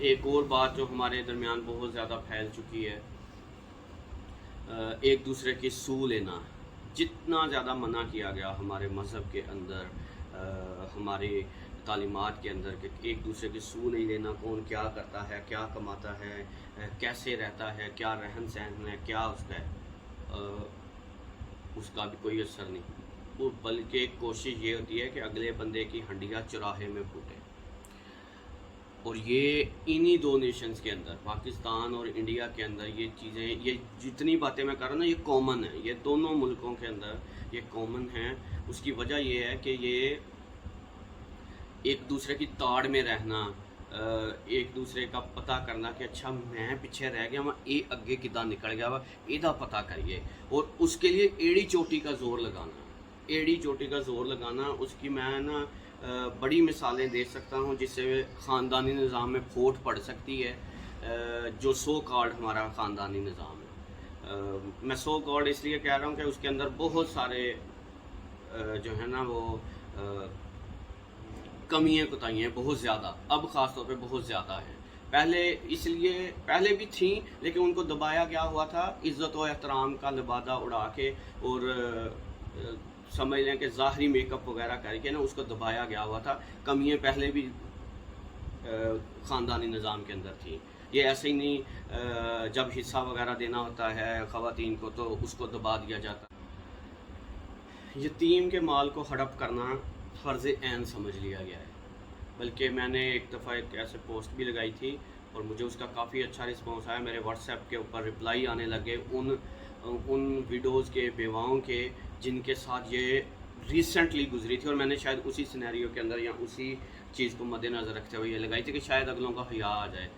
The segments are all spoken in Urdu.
ایک اور بات جو ہمارے درمیان بہت زیادہ پھیل چکی ہے، ایک دوسرے کی سو لینا، جتنا زیادہ منع کیا گیا ہمارے مذہب کے اندر، ہماری تعلیمات کے اندر، کہ ایک دوسرے کی سو نہیں لینا، کون کیا کرتا ہے، کیا کماتا ہے، کیسے رہتا ہے، کیا رہن سہن ہے، کیا اس کا ہے، اس کا بھی کوئی اثر نہیں، وہ بلکہ کوشش یہ ہوتی ہے کہ اگلے بندے کی ہنڈیاں چراہے میں پھوٹے۔ اور یہ انہی دو نیشنز کے اندر، پاکستان اور انڈیا کے اندر یہ چیزیں، یہ جتنی باتیں میں کر رہا ہوں نا، یہ کامن ہے، یہ دونوں ملکوں کے اندر یہ کامن ہیں۔ اس کی وجہ یہ ہے کہ یہ ایک دوسرے کی تاڑ میں رہنا، ایک دوسرے کا پتہ کرنا کہ اچھا میں پیچھے رہ گیا، اے اگے کداں نکل گیا وا، یہ پتہ کریے، اور اس کے لیے ایڑی چوٹی کا زور لگانا، ایڑی چوٹی کا زور لگانا۔ اس کی میں نا بڑی مثالیں دے سکتا ہوں جس سے خاندانی نظام میں پھوٹ پڑ سکتی ہے، جو سو کالڈ ہمارا خاندانی نظام ہے۔ میں سو کالڈ اس لیے کہہ رہا ہوں کہ اس کے اندر بہت سارے جو ہے نا وہ کمیاں کوتاہیاں بہت زیادہ، اب خاص طور پہ بہت زیادہ ہیں۔ پہلے اس لیے پہلے بھی تھیں، لیکن ان کو دبایا گیا ہوا تھا عزت و احترام کا لبادہ اڑا کے، اور سمجھ لیں کہ ظاہری میک اپ وغیرہ کر کے نا اس کو دبایا گیا ہوا تھا۔ کمیاں پہلے بھی خاندانی نظام کے اندر تھیں، یہ ایسے ہی نہیں جب حصہ وغیرہ دینا ہوتا ہے خواتین کو تو اس کو دبا دیا جاتا۔ یتیم کے مال کو ہڑپ کرنا فرض عین سمجھ لیا گیا ہے، بلکہ میں نے ایک دفعہ ایک ایسے پوسٹ بھی لگائی تھی اور مجھے اس کا کافی اچھا رسپانس آیا، میرے واٹس ایپ کے اوپر رپلائی آنے لگے ان ویڈیوز کے، بیواؤں کے، جن کے ساتھ یہ ریسنٹلی گزری تھی، اور میں نے شاید اسی سینیریو کے اندر یا اسی چیز کو مد نظر رکھتے ہوئے یہ لگائی تھی کہ شاید اگلوں کا حیا آ جائے۔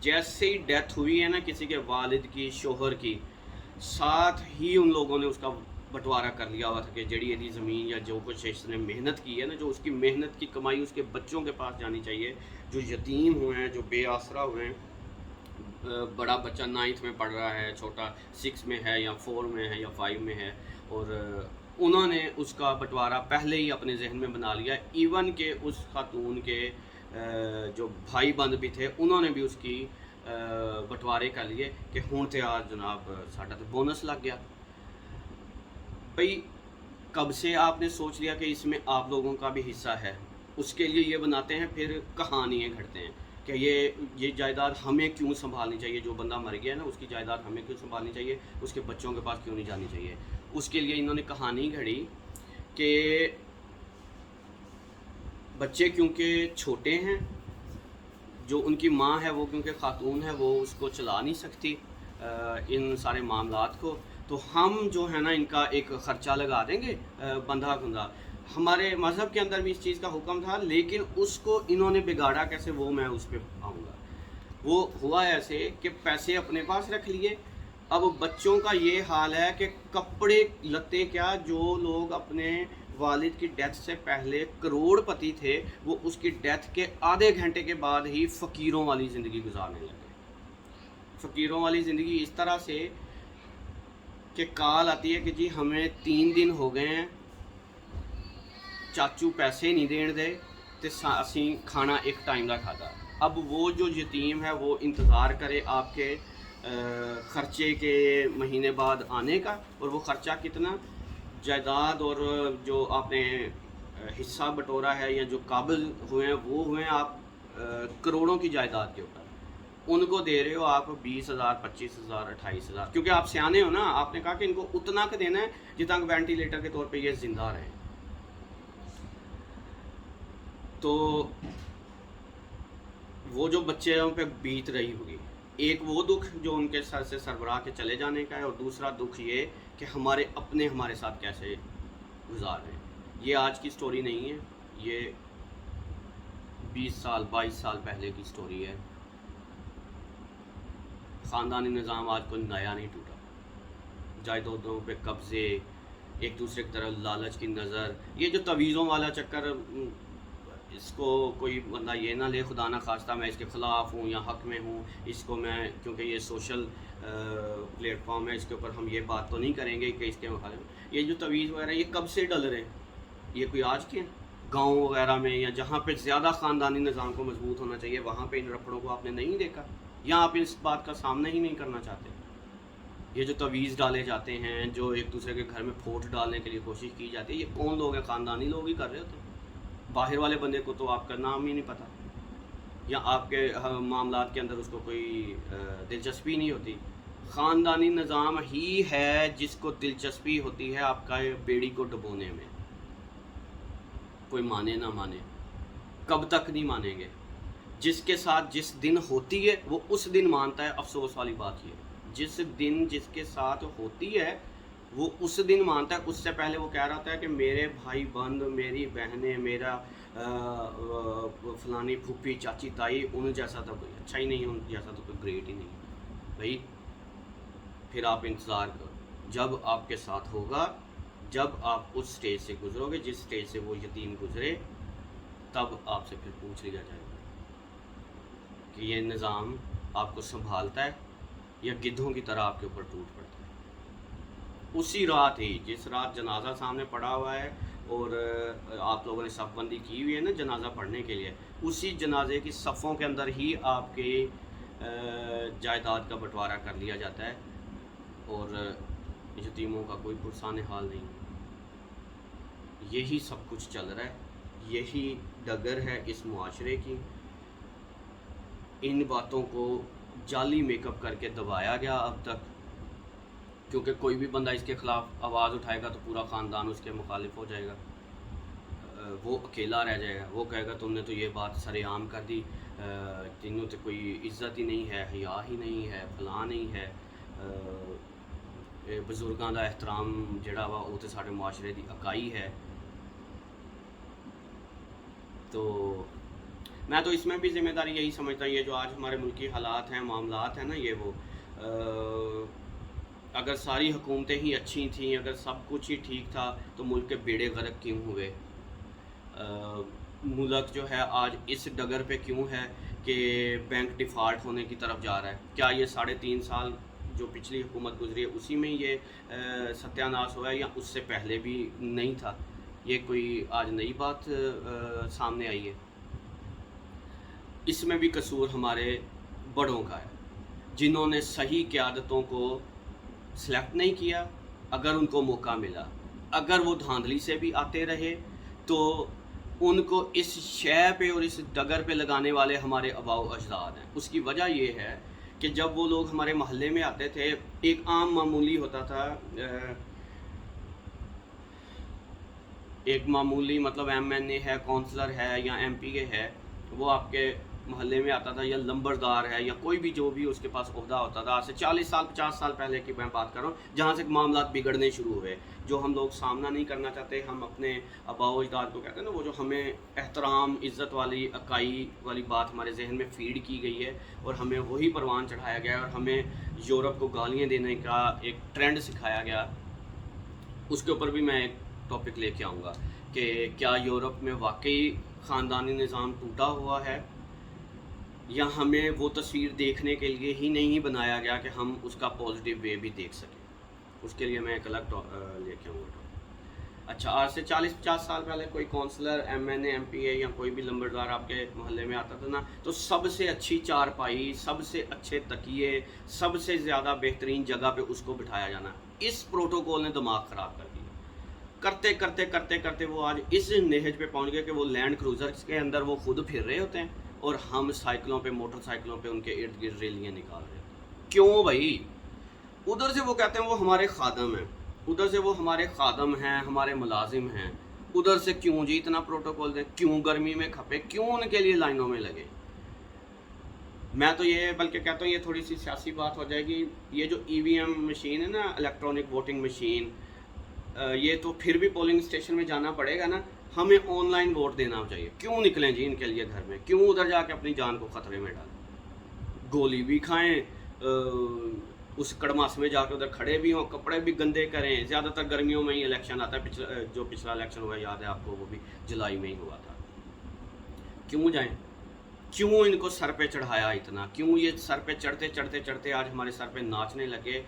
جیسے ہی ڈیتھ ہوئی ہے نا کسی کے والد کی، شوہر کی، ساتھ ہی ان لوگوں نے اس کا بٹوارہ کر لیا ہوا تھا کہ جڑی یہ زمین یا جو کچھ اس نے محنت کی ہے نا، جو اس کی محنت کی کمائی اس کے بچوں کے پاس جانی چاہیے، جو یتیم ہوئے ہیں، جو بے آسرا ہوئے ہیں۔ بڑا بچہ 9th میں پڑھ رہا ہے، چھوٹا 6 میں ہے یا 4 میں ہے یا 5 میں ہے، اور انہوں نے اس کا بٹوارہ پہلے ہی اپنے ذہن میں بنا لیا، ایون کہ اس خاتون کے جو بھائی بند بھی تھے انہوں نے بھی اس کی بٹوارے کر لیے کہ ہوں تے آج جناب ساڈا تو بونس لگ گیا۔ بھئی کب سے آپ نے سوچ لیا کہ اس میں آپ لوگوں کا بھی حصہ ہے؟ اس کے لیے یہ بناتے ہیں، پھر کہانیاں گھڑتے ہیں کہ یہ جائیداد ہمیں کیوں سنبھالنی چاہیے، جو بندہ مر گیا ہے نا اس کی جائیداد ہمیں کیوں سنبھالنی چاہیے، اس کے بچوں کے پاس کیوں نہیں جانی چاہیے۔ اس کے لیے انہوں نے کہانی گھڑی کہ بچے کیونکہ چھوٹے ہیں، جو ان کی ماں ہے وہ کیونکہ خاتون ہے، وہ اس کو چلا نہیں سکتی ان سارے معاملات کو، تو ہم جو ہے نا ان کا ایک خرچہ لگا دیں گے بندھا کھندہ۔ ہمارے مذہب کے اندر بھی اس چیز کا حکم تھا، لیکن اس کو انہوں نے بگاڑا کیسے، وہ میں اس پہ آؤں گا۔ وہ ہوا ایسے کہ پیسے اپنے پاس رکھ لیے، اب بچوں کا یہ حال ہے کہ کپڑے لتے کیا، جو لوگ اپنے والد کی ڈیتھ سے پہلے کروڑ پتی تھے، وہ اس کی ڈیتھ کے آدھے گھنٹے کے بعد ہی فقیروں والی زندگی گزارنے لگے۔ فقیروں والی زندگی اس طرح سے کہ کال آتی ہے کہ جی ہمیں 3 دن ہو گئے ہیں، چاچو پیسے نہیں دین دے تے اسی کھانا ایک ٹائم کا کھاتا۔ اب وہ جو یتیم ہے وہ انتظار کرے آپ کے خرچے کے مہینے بعد آنے کا، اور وہ خرچہ کتنا، جائیداد اور جو آپ نے حصہ بٹورا ہے یا جو قابل ہوئے ہیں وہ ہوئے ہیں آپ کروڑوں کی جائیداد کے اوپر، ان کو دے رہے ہو آپ 20,000 25,000 28,000، کیونکہ آپ سیانے ہو نا، آپ نے کہا کہ ان کو اتنا کا دینا ہے جتنا کہ وینٹیلیٹر کے طور پہ یہ زندہ رہیں۔ تو وہ جو بچوں پہ بیت رہی ہوگی، ایک وہ دکھ جو ان کے سر سے سربراہ کے چلے جانے کا ہے، اور دوسرا دکھ یہ کہ ہمارے ساتھ کیسے گزار رہے ہیں۔ یہ آج کی سٹوری نہیں ہے، یہ 20 سال 22 سال پہلے کی سٹوری ہے۔ خاندانی نظام آج کوئی نیا نہیں ٹوٹا، جائیدادوں پہ قبضے، ایک دوسرے کی طرف لالچ کی نظر، یہ جو تعویذوں والا چکر، اس کو کوئی بندہ یہ نہ لے خدا نہ خواستہ میں اس کے خلاف ہوں یا حق میں ہوں، اس کو میں کیونکہ یہ سوشل پلیٹ فارم ہے، اس کے اوپر ہم یہ بات تو نہیں کریں گے کہ اس کے مخالف۔ یہ جو تعویذ وغیرہ یہ کب سے ڈل رہے ہیں، یہ کوئی آج کے ہیں؟ گاؤں وغیرہ میں یا جہاں پہ زیادہ خاندانی نظام کو مضبوط ہونا چاہیے وہاں پہ ان رپڑوں کو آپ نے نہیں دیکھا، یا آپ اس بات کا سامنا ہی نہیں کرنا چاہتے. یہ جو تویز ڈالے جاتے ہیں، جو ایک دوسرے کے گھر میں پھوٹ ڈالنے کے لیے کوشش کی جاتی ہے، یہ کون لوگ ہیں؟ خاندانی لوگ ہی کر رہے ہوتے ہیں. باہر والے بندے کو تو آپ کا نام ہی نہیں پتہ، یا آپ کے معاملات کے اندر اس کو کوئی دلچسپی نہیں ہوتی. خاندانی نظام ہی ہے جس کو دلچسپی ہوتی ہے آپ کا بیڑی کو ڈبونے میں. کوئی مانے نہ مانے، کب تک نہیں مانیں گے. جس کے ساتھ جس دن ہوتی ہے وہ اس دن مانتا ہے. افسوس والی بات یہ، جس دن جس کے ساتھ ہوتی ہے وہ اس دن مانتا ہے. اس سے پہلے وہ کہہ رہا تھا کہ میرے بھائی بند، میری بہنیں، میرا فلانی پھوپھی چاچی تائی، ان جیسا تو کوئی اچھا ہی نہیں، ان جیسا تو کوئی گریٹ ہی نہیں. بھائی پھر آپ انتظار کرو جب آپ کے ساتھ ہوگا، جب آپ اس سٹیج سے گزرو گے جس سٹیج سے وہ یتیم گزرے، تب آپ سے پھر پوچھ لیا جائے گا کہ یہ نظام آپ کو سنبھالتا ہے یا گدھوں کی طرح آپ کے اوپر ٹوٹ پڑتا ہے. اسی رات ہی، جس رات جنازہ سامنے پڑا ہوا ہے اور آپ لوگوں نے صف بندی کی ہوئی ہے نا جنازہ پڑھنے کے لیے، اسی جنازے کی صفوں کے اندر ہی آپ کے جائیداد کا بٹوارہ کر لیا جاتا ہے اور یتیموں کا کوئی پرسان حال نہیں. یہی سب کچھ چل رہا ہے، یہی ڈگر ہے اس معاشرے کی. ان باتوں کو جعلی میک اپ کر کے دبایا گیا اب تک، کیونکہ کوئی بھی بندہ اس کے خلاف آواز اٹھائے گا تو پورا خاندان اس کے مخالف ہو جائے گا. وہ اکیلا رہ جائے گا، وہ کہے گا تم نے تو یہ بات سر عام کر دی، تینوں تو کوئی عزت ہی نہیں ہے، حیا ہی نہیں ہے، فلاں نہیں ہے، بزرگاں دا احترام جڑا وا وہ تو سارے معاشرے دی اکائی ہے. تو میں تو اس میں بھی ذمہ داری یہی سمجھتا ہوں، یہ جو آج ہمارے ملکی حالات ہیں، معاملات ہیں نا، یہ وہ اگر ساری حکومتیں ہی اچھی تھیں، اگر سب کچھ ہی ٹھیک تھا تو ملک کے بیڑے غرق کیوں ہوئے؟ ملک جو ہے آج اس ڈگر پہ کیوں ہے کہ بینک ڈیفالٹ ہونے کی طرف جا رہا ہے؟ کیا یہ 3.5 سال جو پچھلی حکومت گزری ہے اسی میں یہ ستیہ ناش ہوا ہے، یا اس سے پہلے بھی نہیں تھا؟ یہ کوئی آج نئی بات سامنے آئی ہے؟ اس میں بھی قصور ہمارے بڑوں کا ہے، جنہوں نے صحیح قیادتوں کو سلیکٹ نہیں کیا. اگر ان کو موقع ملا، اگر وہ دھاندلی سے بھی آتے رہے، تو ان کو اس شے پہ اور اس ڈگر پہ لگانے والے ہمارے آباء و اجداد ہیں. اس کی وجہ یہ ہے کہ جب وہ لوگ ہمارے محلے میں آتے تھے، ایک عام معمولی ہوتا تھا، ایک معمولی مطلب ایم این اے ہے، کونسلر ہے یا ایم پی اے ہے، وہ آپ کے محلے میں آتا تھا، یا لمبردار ہے، یا کوئی بھی جو بھی اس کے پاس عہدہ ہوتا تھا. آج سے 40 سال 50 سال پہلے کی میں بات کر رہا ہوں، جہاں سے معاملات بگڑنے شروع ہوئے، جو ہم لوگ سامنا نہیں کرنا چاہتے. ہم اپنے آباء و اجداد کو کہتے ہیں نا، وہ جو ہمیں احترام، عزت والی، اکائی والی بات ہمارے ذہن میں فیڈ کی گئی ہے اور ہمیں وہی پروان چڑھایا گیا ہے، اور ہمیں یورپ کو گالیاں دینے کا ایک ٹرینڈ سکھایا گیا. اس کے اوپر بھی میں ایک ٹاپک لے کے آؤں گا کہ کیا یورپ میں واقعی خاندانی نظام ٹوٹا ہوا ہے، یا ہمیں وہ تصویر دیکھنے کے لیے ہی نہیں بنایا گیا کہ ہم اس کا پازیٹیو وے بھی دیکھ سکیں. اس کے لیے میں ایک الگ لے کے آؤں گا. اچھا، آج سے 40-50 سال پہلے کوئی کونسلر، ایم این اے، ایم پی اے یا کوئی بھی لمبردار آپ کے محلے میں آتا تھا نا، تو سب سے اچھی چارپائی، سب سے اچھے تکیے، سب سے زیادہ بہترین جگہ پہ اس کو بٹھایا جانا. اس پروٹوکول نے دماغ خراب کر دیا. کرتے کرتے کرتے کرتے وہ آج اس نہج پہ پہنچ گئے کہ وہ لینڈ کروزرز کے اندر وہ خود پھر رہے ہوتے ہیں اور ہم سائیکلوں پہ، موٹر سائیکلوں پہ ان کے ارد گرد ریلیاں نکال رہے ہیں. کیوں بھائی؟ ادھر سے وہ کہتے ہیں وہ ہمارے خادم ہیں، ادھر سے وہ ہمارے خادم ہیں، ہمارے ملازم ہیں. ادھر سے کیوں جی اتنا پروٹوکول دیں؟ کیوں گرمی میں کھپے؟ کیوں ان کے لیے لائنوں میں لگے؟ میں تو یہ بلکہ کہتا ہوں یہ تھوڑی سی سیاسی بات ہو جائے گی. یہ جو ای وی ایم مشین ہے نا، الیکٹرانک ووٹنگ مشین، یہ تو پھر بھی پولنگ اسٹیشن میں جانا پڑے گا نا. ہمیں آن لائن ووٹ دینا چاہیے. کیوں نکلیں جی ان کے لیے گھر میں؟ کیوں ادھر جا کے اپنی جان کو خطرے میں ڈالیں؟ گولی بھی کھائیں، اس کڑماس میں جا کے ادھر کھڑے بھی ہوں، کپڑے بھی گندے کریں. زیادہ تر گرمیوں میں ہی الیکشن آتا ہے. جو پچھلا الیکشن ہوا یاد ہے آپ کو، وہ بھی جولائی میں ہی ہوا تھا. کیوں جائیں؟ کیوں ان کو سر پہ چڑھایا اتنا؟ کیوں یہ سر پہ چڑھتے چڑھتے چڑھتے آج ہمارے سر پہ ناچنے لگے؟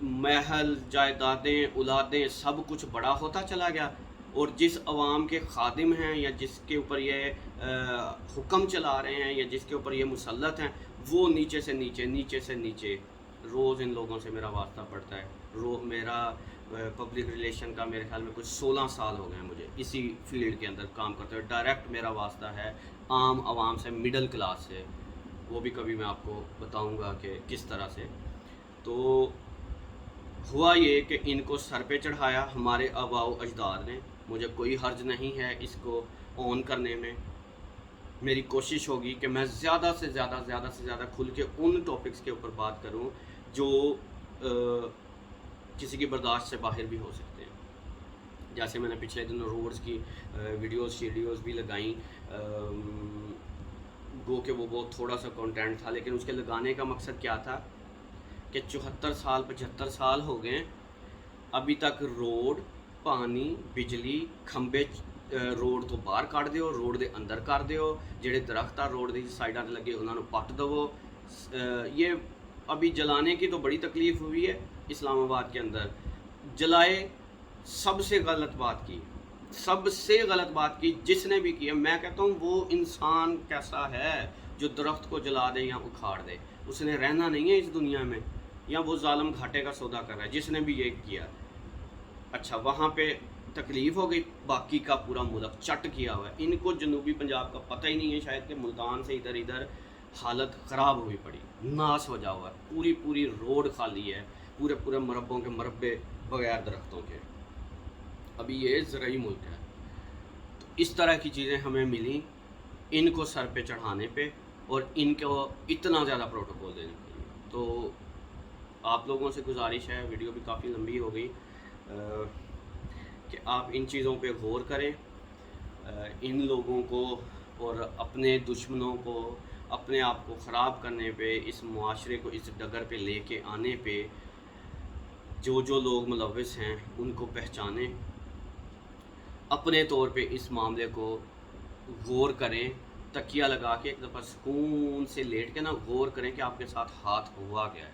محل، جائیدادیں، اولادیں، سب کچھ بڑا ہوتا چلا گیا. اور جس عوام کے خادم ہیں یا جس کے اوپر یہ حکم چلا رہے ہیں یا جس کے اوپر یہ مسلط ہیں، وہ نیچے سے نیچے روز ان لوگوں سے میرا واسطہ پڑتا ہے۔ میرا پبلک ریلیشن کا میرے خیال میں کچھ 16 سال ہو گئے ہیں مجھے اسی فیلڈ کے اندر کام کرتے ہوئے۔ ڈائریکٹ میرا واسطہ ہے عام عوام سے، مڈل کلاس سے، وہ بھی کبھی میں آپ کو بتاؤں گا کہ کس طرح سے۔ تو ہوا یہ کہ ان کو سر پہ چڑھایا ہمارے آباء و اجداد نے، مجھے کوئی حرج نہیں ہے اس کو اون کرنے میں۔ میری کوشش ہوگی کہ میں زیادہ سے زیادہ کھل کے ان ٹاپکس کے اوپر بات کروں جو کسی کی برداشت سے باہر بھی ہو سکتے ہیں۔ جیسے میں نے پچھلے دنوں روڈز کی ویڈیوز بھی لگائیں، گو کہ وہ بہت تھوڑا سا کنٹینٹ تھا، لیکن اس کے لگانے کا مقصد کیا تھا کہ 75 سال ہو گئے، ابھی تک روڈ، پانی، بجلی، کھمبے، روڈ تو باہر کر دیو، روڈ دے اندر کر دیو، جڑے درخت آ روڈ دی سائڈاں تے لگے انہاں نوں پٹ دو۔ یہ ابھی جلانے کی تو بڑی تکلیف ہوئی ہے اسلام آباد کے اندر، جلائے۔ سب سے غلط بات کی جس نے بھی کیا، میں کہتا ہوں وہ انسان کیسا ہے جو درخت کو جلا دے یا اکھاڑ دے، اس نے رہنا نہیں ہے اس دنیا میں، یا وہ ظالم گھاٹے کا سودا کر رہا ہے جس نے بھی یہ کیا۔ اچھا، وہاں پہ تکلیف ہو گئی، باقی کا پورا ملک چٹ کیا ہوا ہے۔ ان کو جنوبی پنجاب کا پتہ ہی نہیں ہے شاید کہ ملتان سے ادھر حالت خراب ہوئی پڑی، ناس ہو جا ہوا ہے، پوری روڈ خالی ہے، پورے مربوں کے مربے بغیر درختوں کے۔ ابھی یہ زرعی ملک ہے۔ تو اس طرح کی چیزیں ہمیں ملیں ان کو سر پہ چڑھانے پہ، اور ان کو اتنا زیادہ پروٹوکول دینے کے لیے۔ تو آپ لوگوں سے گزارش ہے، ویڈیو بھی کافی لمبی ہو گئی، کہ آپ ان چیزوں پہ غور کریں، ان لوگوں کو اور اپنے دشمنوں کو، اپنے آپ کو خراب کرنے پہ، اس معاشرے کو اس ڈگر پہ لے کے آنے پہ جو لوگ ملوث ہیں ان کو پہچانیں، اپنے طور پہ اس معاملے کو غور کریں، تکیہ لگا کے ایک دفعہ سکون سے لیٹ کے نا غور کریں کہ آپ کے ساتھ ہاتھ ہوا گیا ہے۔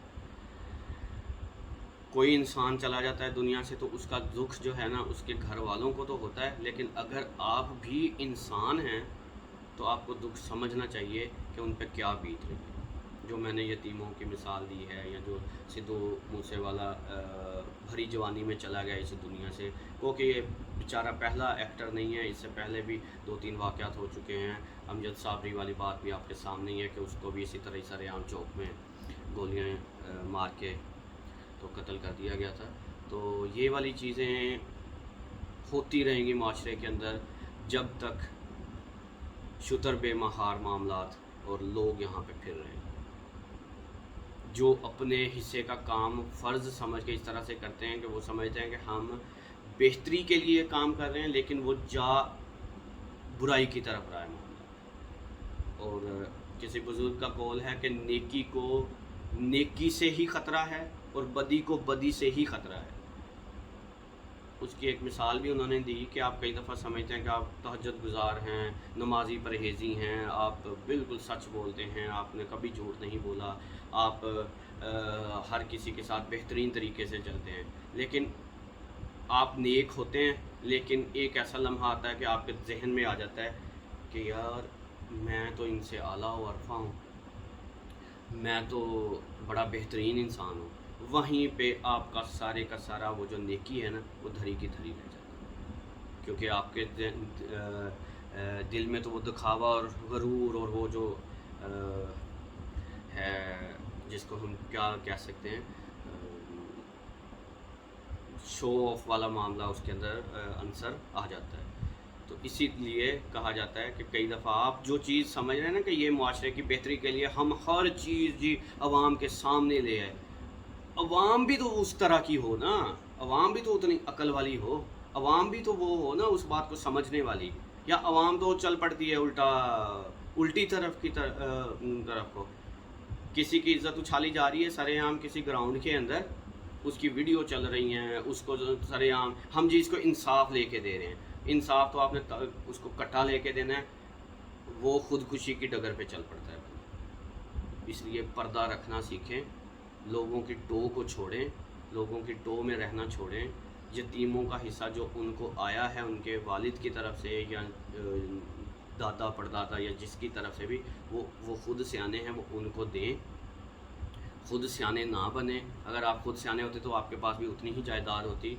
کوئی انسان چلا جاتا ہے دنیا سے تو اس کا دکھ جو ہے نا اس کے گھر والوں کو تو ہوتا ہے، لیکن اگر آپ بھی انسان ہیں تو آپ کو دکھ سمجھنا چاہیے کہ ان پہ کیا بیت رہی ہے۔ جو میں نے یتیموں کی مثال دی ہے، یا جو سدھو موسے والا بھری جوانی میں چلا گیا اس دنیا سے، کیونکہ یہ بیچارہ پہلا ایکٹر نہیں ہے، اس سے پہلے بھی 2-3 واقعات ہو چکے ہیں۔ امجد صابری والی بات بھی آپ کے سامنے ہی ہے کہ اس کو بھی اسی طرح سر عام چوک میں گولیاں مار کے تو قتل کر دیا گیا تھا۔ تو یہ والی چیزیں ہوتی رہیں گی معاشرے کے اندر جب تک شتر بے مہار معاملات اور لوگ یہاں پہ پھر رہے ہیں، جو اپنے حصے کا کام فرض سمجھ کے اس طرح سے کرتے ہیں کہ وہ سمجھتے ہیں کہ ہم بہتری کے لیے کام کر رہے ہیں، لیکن وہ جا برائی کی طرف رہا ہے معاملہ۔ اور کسی بزرگ کا قول ہے کہ نیکی کو نیکی سے ہی خطرہ ہے اور بدی کو بدی سے ہی خطرہ ہے۔ اس کی ایک مثال بھی انہوں نے دی کہ آپ کئی دفعہ سمجھتے ہیں کہ آپ تہجد گزار ہیں، نمازی پرہیزی ہیں، آپ بالکل سچ بولتے ہیں، آپ نے کبھی جھوٹ نہیں بولا، آپ ہر کسی کے ساتھ بہترین طریقے سے چلتے ہیں، لیکن آپ نیک ہوتے ہیں، لیکن ایک ایسا لمحہ آتا ہے کہ آپ کے ذہن میں آ جاتا ہے کہ یار میں تو ان سے اعلیٰ و عرفہ ہوں، میں تو بڑا بہترین انسان ہوں۔ وہیں پہ آپ کا سارا وہ جو نیکی ہے نا وہ دھری کی دھری رہ جاتا ہے، کیونکہ آپ کے دل میں تو وہ دکھاوا اور غرور اور وہ جو ہے جس کو ہم کیا کہہ سکتے ہیں، شو آف والا معاملہ اس کے اندر عنصر آ جاتا ہے۔ تو اسی لیے کہا جاتا ہے کہ کئی دفعہ آپ جو چیز سمجھ رہے ہیں نا کہ یہ معاشرے کی بہتری کے لیے ہم ہر چیز جی عوام کے سامنے لے آئے، عوام بھی تو اس طرح کی ہو نا، عوام بھی تو اتنی عقل والی ہو، عوام بھی تو وہ ہو نا اس بات کو سمجھنے والی، یا عوام تو چل پڑتی ہے الٹی طرف کی طرف کو۔ کسی کی عزت اچھالی جا رہی ہے سر عام کسی گراؤنڈ کے اندر، اس کی ویڈیو چل رہی ہیں، اس کو سر عام ہم جی اس کو انصاف لے کے دے رہے ہیں۔ انصاف تو آپ نے اس کو کٹا لے کے دینا ہے، وہ خودکشی کی ڈگر پہ چل پڑتا ہے۔ اس لیے پردہ رکھنا سیکھیں، لوگوں کی ٹو کو چھوڑیں، لوگوں کی ٹو میں رہنا چھوڑیں، یتیموں کا حصہ جو ان کو آیا ہے ان کے والد کی طرف سے یا دادا پردادا یا جس کی طرف سے بھی، وہ خود سیانے ہیں، وہ ان کو دیں، خود سیانے نہ بنیں۔ اگر آپ خود سیانے ہوتے تو آپ کے پاس بھی اتنی ہی جائیداد ہوتی،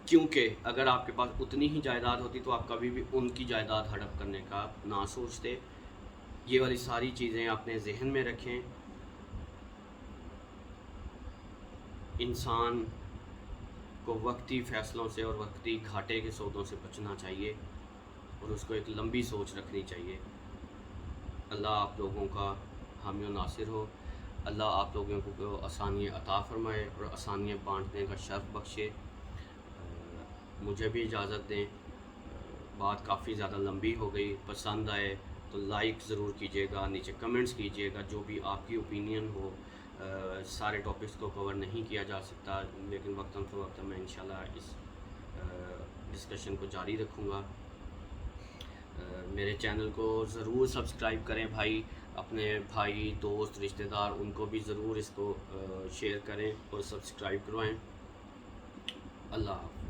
کیونکہ اگر آپ کے پاس اتنی ہی جائیداد ہوتی تو آپ کبھی بھی ان کی جائیداد ہڑپ کرنے کا نہ سوچتے۔ یہ والی ساری چیزیں اپنے ذہن میں رکھیں۔ انسان کو وقتی فیصلوں سے اور وقتی گھاٹے کے سودوں سے بچنا چاہیے اور اس کو ایک لمبی سوچ رکھنی چاہیے۔ اللہ آپ لوگوں کا حامی و ناصر ہو، اللہ آپ لوگوں کو آسانیاں عطا فرمائے اور آسانیاں بانٹنے کا شرف بخشے۔ مجھے بھی اجازت دیں، بات کافی زیادہ لمبی ہو گئی۔ پسند آئے تو لائک ضرور کیجیے گا، نیچے کمنٹس کیجیے گا جو بھی آپ کی اوپینین ہو۔ سارے ٹاپکس کو کور نہیں کیا جا سکتا، لیکن وقتاً فوقتاً میں انشاءاللہ اس ڈسکشن کو جاری رکھوں گا۔ میرے چینل کو ضرور سبسکرائب کریں بھائی، اپنے بھائی دوست رشتہ دار ان کو بھی ضرور اس کو شیئر کریں اور سبسکرائب کروائیں۔ اللہ حافظ۔